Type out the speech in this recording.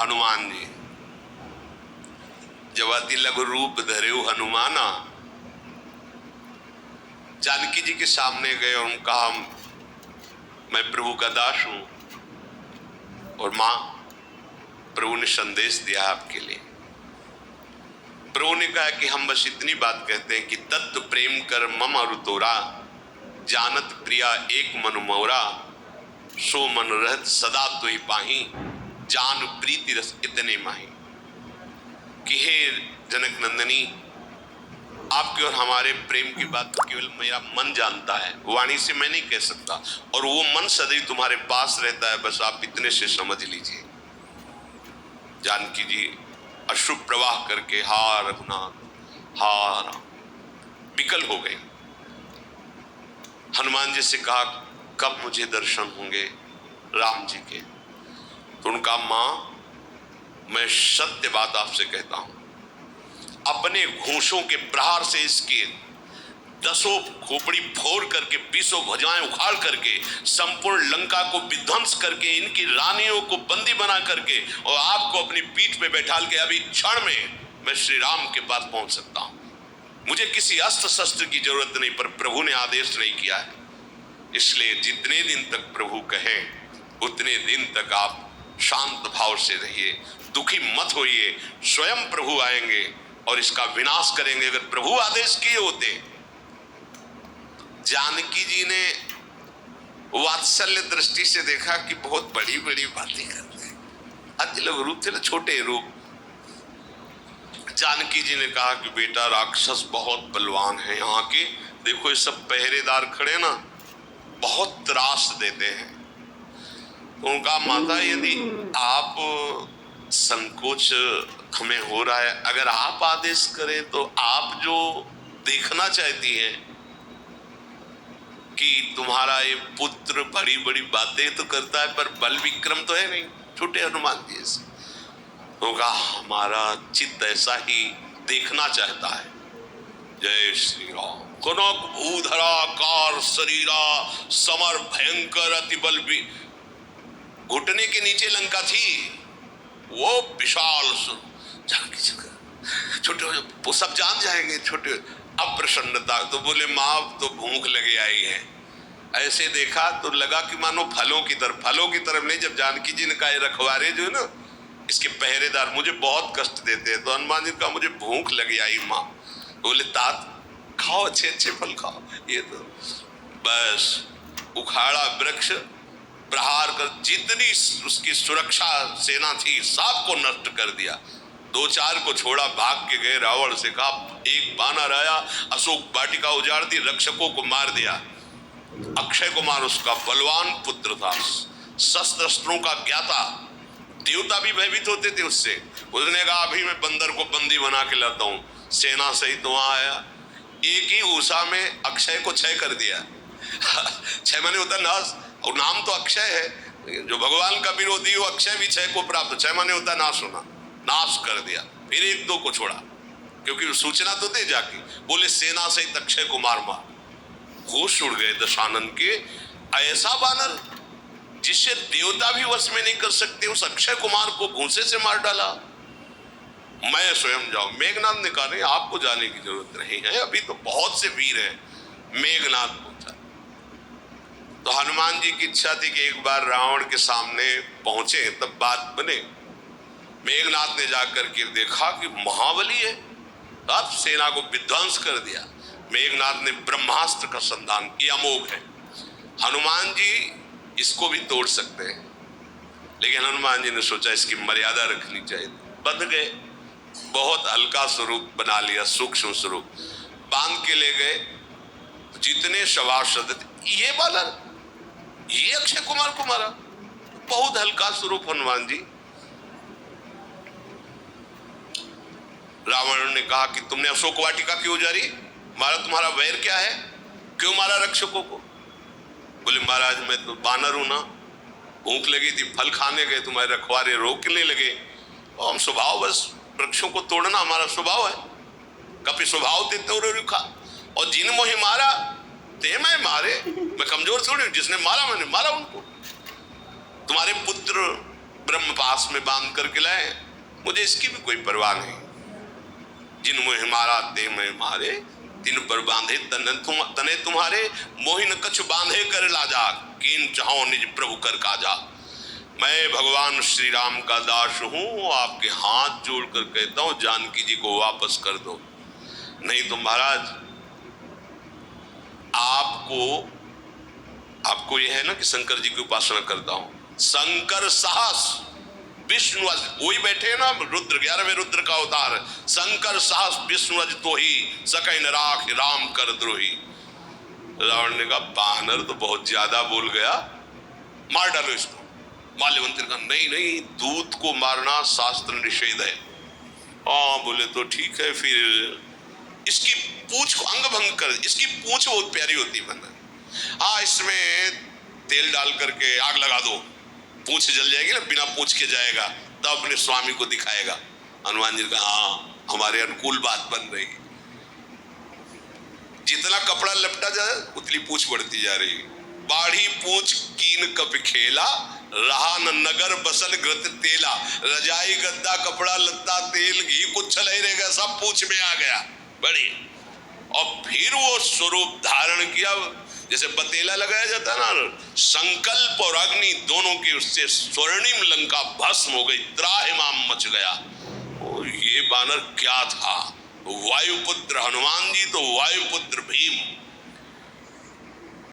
हनुमान जी जब अति लघु रूप धरे हनुमाना, जानकी जी के सामने गए और उन्होंने कहा मैं प्रभु का दास हूं और मां प्रभु ने संदेश दिया आपके लिए। प्रभु ने कहा कि हम बस इतनी बात कहते हैं कि तत्व प्रेम कर मम अरुतोरा, जानत प्रिया एक मन मोरा, सो मन रहत सदा तुहि पाही, जान प्रीति रस इतने माही। कि हे जनक नंदनी, आपके और हमारे प्रेम की बात तो केवल मेरा मन जानता है, वाणी से मैं नहीं कह सकता, और वो मन सदैव तुम्हारे पास रहता है, बस आप इतने से समझ लीजिए। जानकी जी अश्रु प्रवाह करके हा रघुनाथ हा विकल हो गए। हनुमान जी से कहा कब मुझे दर्शन होंगे राम जी के? तो उनका मां मैं सत्य बात आपसे कहता हूं, अपने घूंसों के प्रहार से इसके 10 खोपड़ी फोड़ करके 20 भुजाएं उखाड़ करके संपूर्ण लंका को विध्वंस करके इनकी रानियों को बंदी बना करके और आपको अपनी पीठ पे बैठाल के अभी क्षण में मैं श्री राम के पास पहुंच सकता हूं। मुझे किसी अस्त्र शस्त्र की जरूरत नहीं, पर प्रभु ने आदेश नहीं किया है, इसलिए जितने दिन तक प्रभु कहें उतने दिन तक आप शांत भाव से रहिए, दुखी मत होइए। स्वयं प्रभु आएंगे और इसका विनाश करेंगे। अगर प्रभु आदेश किए होते, जानकी जी ने वात्सल्य दृष्टि से देखा कि बहुत बड़ी बड़ी बातें करते हैं, अति लघु रूप थे ना, छोटे रूप। जानकी जी ने कहा कि बेटा राक्षस बहुत बलवान है, यहाँ के देखो ये सब पहरेदार खड़े ना, बहुत त्रास देते हैं। तो उनका माता यदि आप संकोच हमें हो रहा है, अगर आप आदेश करें तो आप जो देखना चाहती हैं कि तुम्हारा ये पुत्र बड़ी बड़ी बातें तो करता है पर बल विक्रम तो है नहीं, छोटे हनुमान जी से। तो कहा हमारा चित्त ऐसा ही देखना चाहता है। जय श्री राम। कनक भूधरा कार शरीरा, समर भयंकर अति बल भी। घुटने के नीचे लंका थी, वो विशाल छोटे, वो सब जान जाएंगे छोटे। अब प्रसन्नता तो बोले माँ तो भूख लगे आई है। ऐसे देखा तो लगा कि मानो फलों की तरफ नहीं। जब जानकी जी ने कहा रखवारे जो है ना इसके पहरेदार मुझे बहुत कष्ट देते हैं, तो हनुमान जी का मुझे भूख लगी आई माँ। बोले तात खाओ, अच्छे अच्छे फल खाओ। ये तो बस उखाड़ा वृक्ष, प्रहार कर जितनी उसकी सुरक्षा सेना थी सबको नष्ट कर दिया। 2-4 को छोड़ा, भाग के गए। रावण से कहा एक बानर आया, अशोक वाटिका उजाड़ दी, रक्षकों को मार दिया। अक्षय कुमार उसका बलवान पुत्र था, शस्त्रों का ज्ञाता, देवता भी भयभीत होते थे उससे। उसने कहा अभी मैं बंदर को बंदी बना के लाता हूँ। सेना सहित वहां आया, एक ही उषा में अक्षय को क्षय कर दिया। क्षय माने होता नाश, और नाम तो अक्षय है, जो भगवान का विरोधी हो अक्षय भी क्षय को प्राप्त। क्षय माने होता नाश होना, नाश कर दिया। फिर 1-2 को छोड़ा, क्योंकि सूचना तो दे जाके। बोले सेना सहित अक्षय को मार। होश उड़ गए दशानन के। ऐसा बानर जिसे देवता भी वश में नहीं कर सकते, उस अक्षय कुमार को घूंसे से मार डाला। मैं स्वयं जाऊं। मेघनाथ ने कहा नहीं, आपको जाने की जरूरत नहीं है, अभी तो बहुत से वीर हैं। मेघनाथ पहुंचा तो हनुमान जी की इच्छा थी कि एक बार रावण के सामने पहुंचे तब बात बने। मेघनाथ ने जाकर के देखा कि महाबली है, अब सेना को विध्वंस कर दिया। मेघनाथ ने ब्रह्मास्त्र का संधान किया, अमोघ है। हनुमान जी इसको भी तोड़ सकते हैं, लेकिन हनुमान जी ने सोचा इसकी मर्यादा रखनी चाहिए। बंध गए, बहुत हल्का स्वरूप बना लिया, सूक्ष्म स्वरूप बांध के ले गए। जितने सभासद ये बालर, ये अक्षय कुमार को मारा, बहुत हल्का स्वरूप हनुमान जी। रावण ने कहा कि तुमने अशोक वाटिका क्यों उजाड़ी, मारा, तुम्हारा वैर क्या है, क्यों मारा रक्षकों को? बोले महाराज मैं तो बानर हूं ना, भूख लगी थी, फल खाने गए, तुम्हारे रखवारे रोकने लगे, और हम स्वभाव बस वृक्षों को तोड़ना हमारा स्वभाव है। कभी स्वभाव ते तोड़ रुखा, और जिन मोहि मारा ते मैं मारे। मैं कमजोर थोड़ी, जिसने मारा मैंने मारा उनको। तुम्हारे पुत्र ब्रह्म पास में बांध करके लाए, मुझे इसकी भी कोई परवाह नहीं। जिन मोहि मारा ते मैं मारे, तिन पर बांधे तने तुम्हारे, मोहि न कछु बांधे कर लाजा, कीन चाहो निज प्रभु कर काजा। मैं भगवान श्री राम का दास हूं, आपके हाथ जोड़कर कहता हूं जानकी जी को वापस कर दो, नहीं तो महाराज आपको यह है ना कि शंकर जी की उपासना करता हूं, शंकर साहस विष्णु अज, वही बैठे हैं ना रुद्र 11वें रुद्र का अवतार, शंकर साहस विष्णु अज तो ही सकै न राख राम कर द्रोही। रावण ने कहा बानर तो बहुत ज्यादा बोल गया, मार डालो इसको। माल्यवंत ने कहा नहीं नहीं, दूत को मारना शास्त्र निषेध है। बोले तो ठीक है, फिर इसकी पूंछ को अंग भंग कर, इसकी पूंछ बहुत प्यारी होती है, इसमें तेल डाल करके आग लगा दो, पूंछ जल जाएगी ना, बिना पूंछ के जाएगा तब अपने स्वामी को दिखाएगा। हनुमान जी का हमारे अनुकूल बात बन रही, जितना कपड़ा लपटा जाए उतनी पूंछ बढ़ती जा रही। बाढ़ी पूंछ कीन कप खेला, रहा न नगर बसल घृत तेला। रजाई गद्दा कपड़ा लत्ता तेल घी कुछ नहीं रहेगा, सब पूंछ में आ गया। बड़ी और फिर वो स्वरूप धारण किया, जैसे बतेला लगाया जाता है ना, संकल्प और अग्नि दोनों की उससे स्वर्णिम लंका भस्म हो गई, त्राहिमाम मच गया। ये बानर क्या था? वायुपुत्र हनुमान जी तो वायुपुत्र भीम।